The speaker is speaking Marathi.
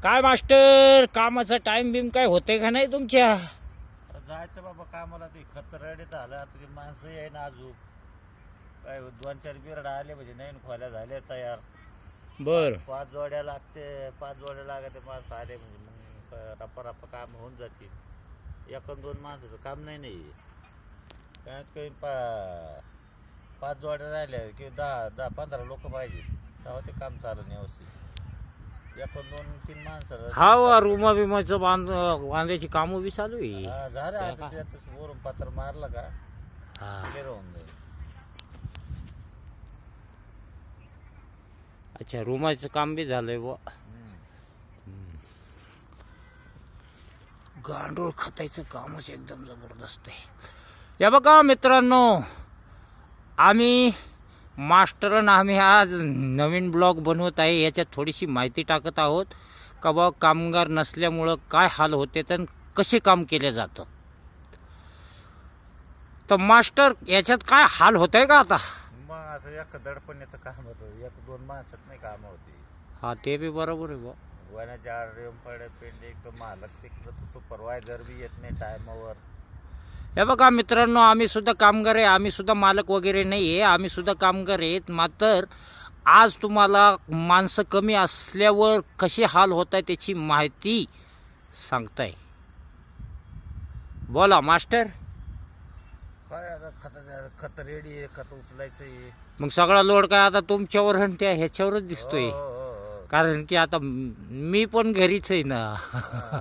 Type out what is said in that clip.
काय मास्टर कामाचा टाइम बिम काय होते का नाही तुमच्या? जायचं बाबा कामाला. ते खत रेडी झालं आता. ते माणसं आहे ना अजून काय 2-4 बिरड आले म्हणजे नवीन खोल्या झाल्या तयार. बर 5 जोड्या लागते. 5 जोड्या लागते माणसं आले म्हणजे मग रप्पा काम होऊन जातील. 1-2 माणसाचं काम नाही. त्यात काही 5 जोड्या राहिल्या की 10-15 लोक पाहिजे तेव्हा ते काम चाललं व्यवस्थित. 1-2-3 माणसं हा वा रुमा बिमाचं बांधायची कामं बी चालू आहे. झालं आता. त्यातच वरून पत्र मारलं का हा. क्लिअर होऊन जाईल. अच्छा रुमाचं काम बी झालंय बुवा. गांडूळ खतायचं कामच एकदम जबरदस्त आहे. या बघा मित्रांनो, आम्ही मास्टरन आम्ही आज नवीन ब्लॉग बनवत आहे. याच्यात थोडीशी माहिती टाकत आहोत का बा कामगार नसल्यामुळं काय हाल होते तर कसे काम केले जातं. तर मास्टर याच्यात काय हाल होत आहे का आता? मग आता एक दडपण येतं काम होतं. 1-2 माणसात नाही काम होती. हा ते बी बरोबर आहे बुवा. वण्याच्या आड येऊन पडे पेंड एक तर मालक तिकडं सुपरवायझर बी येत नाही टायमावर. हे बघा मित्रांनो, आम्ही सुद्धा कामगार आहे. आम्ही सुद्धा मालक वगैरे नाही आहे. आम्ही सुद्धा कामगार आहेत. मात्र आज तुम्हाला माणसं कमी असल्यावर कसे हाल होत आहे त्याची माहिती सांगताय. बोला मास्टर. काय आता खत रेडी आहे. खत उचलायचं आहे. मग सगळा लोड काय आता तुमच्यावर आणि त्या ह्याच्यावरच दिसतोय. हो. कारण की आता मी पण घरीच आहे ना. हा.